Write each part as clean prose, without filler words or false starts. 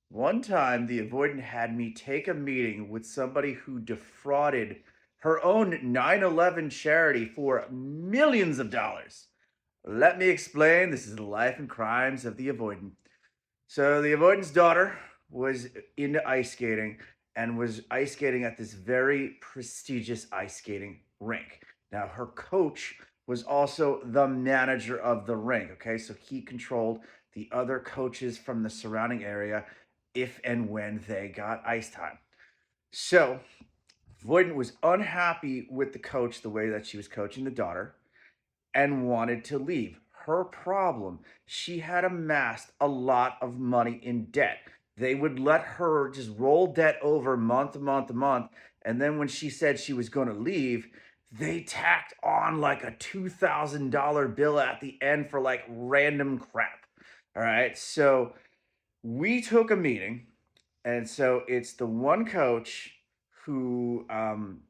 One time, the avoidant had me take a meeting with somebody who defrauded her own 9/11 charity for millions of dollars. Let me explain. This is the life and crimes of the avoidant. So, the avoidant's daughter was into ice skating and was ice skating at this very prestigious ice skating rink. Now, her coach was also the manager of the rink. Okay. So, he controlled the other coaches from the surrounding area if and when they got ice time. So, Voyden was unhappy with the coach, the way that she was coaching the daughter, and wanted to leave. Her problem, she had amassed a lot of money in debt. They would let her just roll debt over month to month to month. And then when she said she was going to leave, they tacked on like a $2,000 bill at the end for like random crap. All right. So we took a meeting, and so it's the one coach who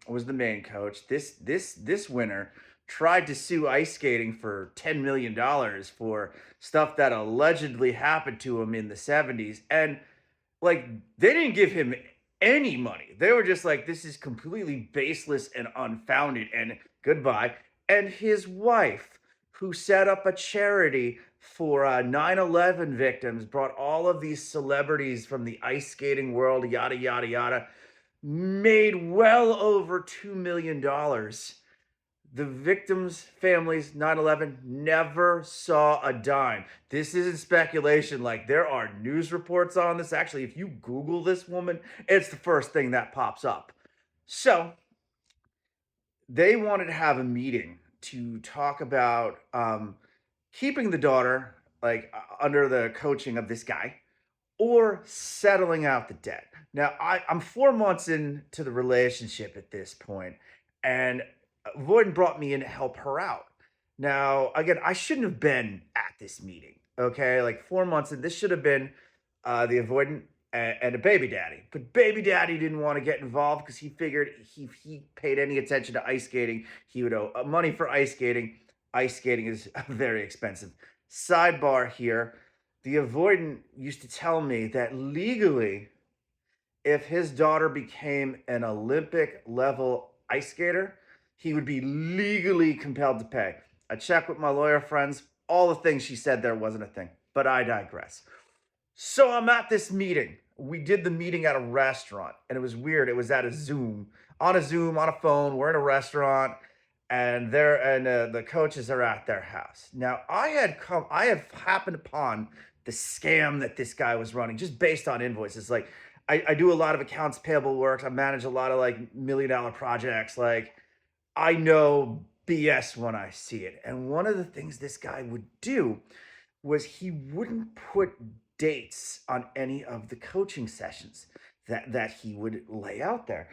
was the main coach. This winter tried to sue ice skating for $10 million for stuff that allegedly happened to him in the '70s, and like they didn't give him any money. They were just like, this is completely baseless and unfounded, and goodbye. And his wife, who set up a charity for 9/11 victims, brought all of these celebrities from the ice skating world, yada, yada, yada, made well over $2 million. The victims' families, 9/11, never saw a dime. This isn't speculation. Like, there are news reports on this. Actually, if you Google this woman, it's the first thing that pops up. So, they wanted to have a meeting to talk about keeping the daughter like under the coaching of this guy or settling out the debt. Now, I'm 4 months into the relationship at this point, and Voyden brought me in to help her out. Now, again, I shouldn't have been at this meeting. Okay, like 4 months, and this should have been the avoidant and a baby daddy. But baby daddy didn't want to get involved because he figured if he paid any attention to ice skating, he would owe money for ice skating. Ice skating is very expensive. Sidebar here, the avoidant used to tell me that legally, if his daughter became an Olympic level ice skater, he would be legally compelled to pay. I checked with my lawyer friends. All the things she said there wasn't a thing, but I digress. So I'm at this meeting. We did the meeting at a restaurant, and it was weird. It was at a Zoom, on a phone. We're in a restaurant, and the coaches are at their house. Now I have happened upon the scam that this guy was running just based on invoices. Like I do a lot of accounts payable work. I manage a lot of like $1 million projects. Like I know BS when I see it. And one of the things this guy would do was he wouldn't put dates on any of the coaching sessions that he would lay out there.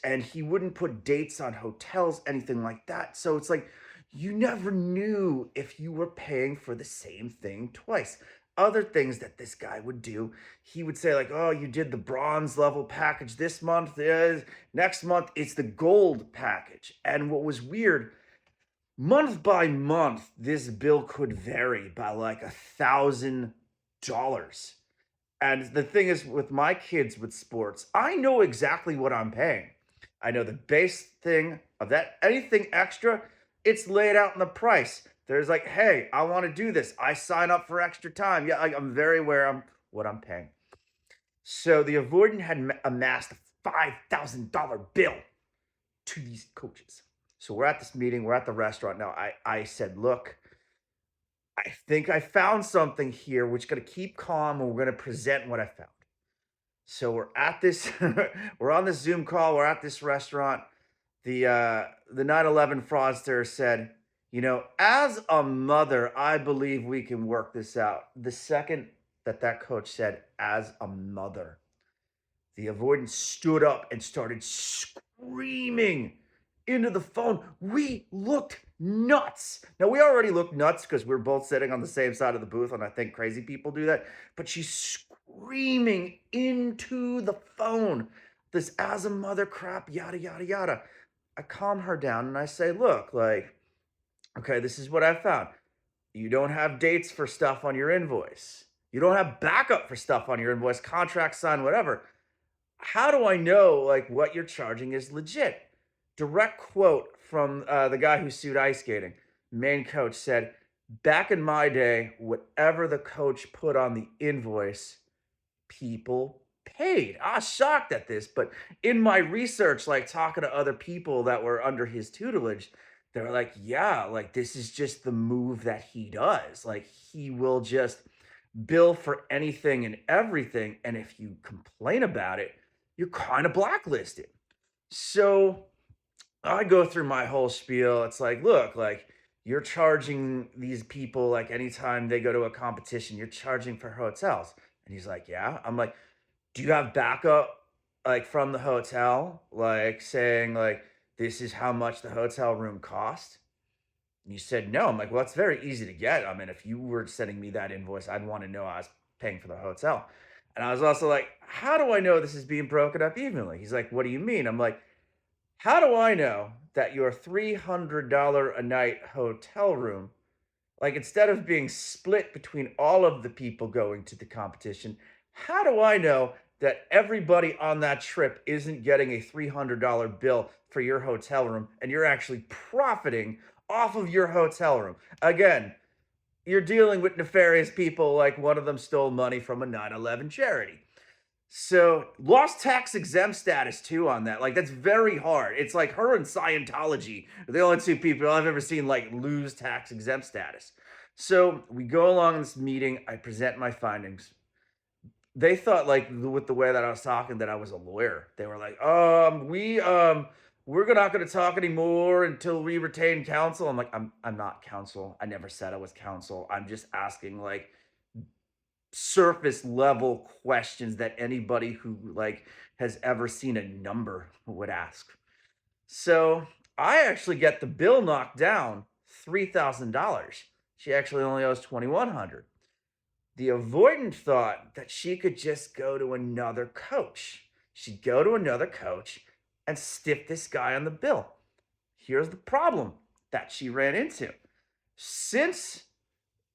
And he wouldn't put dates on hotels, anything like that. So it's like you never knew if you were paying for the same thing twice. Other things that this guy would do, he would say, like, oh, you did the bronze level package this month. Next month, it's the gold package. And what was weird, month by month, this bill could vary by like $1,000. And the thing is, with my kids with sports, I know exactly what I'm paying. I know the base thing of that. Anything extra, it's laid out in the price. There's like, hey, I want to do this. I sign up for extra time. Yeah, I'm very aware of what I'm paying. So the avoidant had amassed a $5,000 bill to these coaches. So we're at this meeting, we're at the restaurant. Now, I said, look, I think I found something here which going to keep calm and we're going to present what I found. So we're at this, we're on this Zoom call, we're at this restaurant. The 9/11 fraudster said, as a mother, I believe we can work this out. The second that coach said, as a mother, the avoidant stood up and started screaming into the phone. We looked nuts. Now, we already looked nuts because we're both sitting on the same side of the booth, and I think crazy people do that. But she's screaming into the phone, this as a mother crap, yada, yada, yada. I calm her down and I say, look, like, okay, this is what I found. You don't have dates for stuff on your invoice. You don't have backup for stuff on your invoice, contract signed, whatever. How do I know like what you're charging is legit? Direct quote from the guy who sued ice skating. Main coach said, "Back in my day, whatever the coach put on the invoice, people paid." I was shocked at this, but in my research, like talking to other people that were under his tutelage, they were like, "Yeah, like this is just the move that he does. Like he will just bill for anything and everything, and if you complain about it, you're kind of blacklisted." So I go through my whole spiel. It's like, look, like you're charging these people like anytime they go to a competition, you're charging for hotels. And he's like, yeah. I'm like, do you have backup like from the hotel, like saying like this is how much the hotel room cost? And you said no. I'm like, well, it's very easy to get. I mean, if you were sending me that invoice, I'd want to know I was paying for the hotel. And I was also like, how do I know this is being broken up evenly? He's like, what do you mean? I'm like, how do I know that your $300 a night hotel room, like instead of being split between all of the people going to the competition, how do I know that everybody on that trip isn't getting a $300 bill for your hotel room and you're actually profiting off of your hotel room? Again, you're dealing with nefarious people like one of them stole money from a 9/11 charity. So lost tax exempt status too on that. Like that's very hard. It's like her and Scientology are the only two people I've ever seen like lose tax exempt status. So we go along this meeting. I present my findings. They thought like with the way that I was talking that I was a lawyer. They were like, we're not going to talk anymore until we retain counsel. I'm like, I'm not counsel. I never said I was counsel. I'm just asking like surface level questions that anybody who like has ever seen a number would ask. So I actually get the bill knocked down $3,000. She actually only owes 2,100. The avoidant thought that she could just go to another coach. She'd go to another coach and stiff this guy on the bill. Here's the problem that she ran into. Since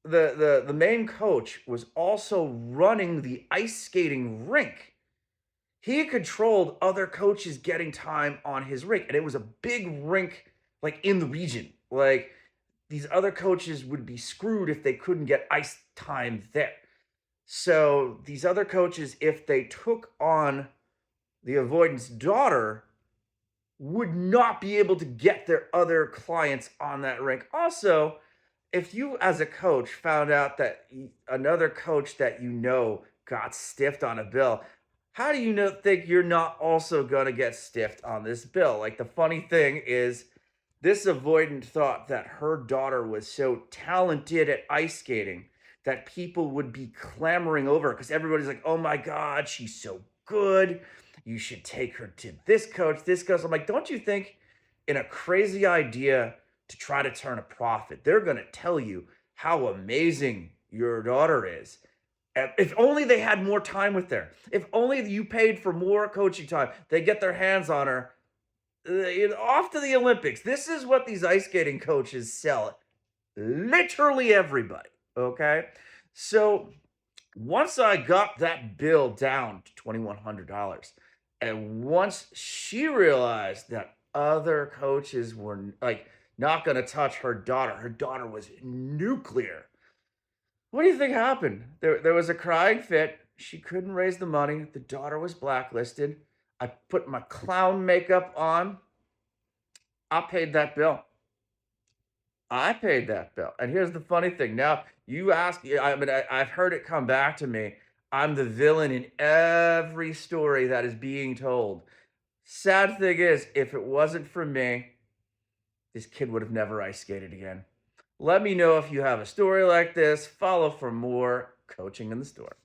the main coach was also running the ice skating rink, he controlled other coaches getting time on his rink, and it was a big rink like in the region. Like these other coaches would be screwed if they couldn't get ice time there. So these other coaches, if they took on the avoidance daughter, would not be able to get their other clients on that rink. Also, if you as a coach found out that another coach that you know got stiffed on a bill, how do you know think you're not also going to get stiffed on this bill? Like the funny thing is this avoidant thought that her daughter was so talented at ice skating that people would be clamoring over because everybody's like, oh my God, she's so good. You should take her to this coach, this coach. I'm like, don't you think in a crazy idea to try to turn a profit, they're going to tell you how amazing your daughter is? If only they had more time with her. If only you paid for more coaching time, they get their hands on her. Off to the Olympics. This is what these ice skating coaches sell. Literally everybody. Okay. So once I got that bill down to $2,100, and once she realized that other coaches were like not going to touch her daughter was nuclear. What do you think happened? There was a crying fit. She couldn't raise the money. The daughter was blacklisted. I put my clown makeup on. I paid that bill. I paid that bill. And here's the funny thing. Now, you ask, I mean, I've heard it come back to me. I'm the villain in every story that is being told. Sad thing is, if it wasn't for me, this kid would have never ice skated again. Let me know if you have a story like this. Follow for more coaching in the store.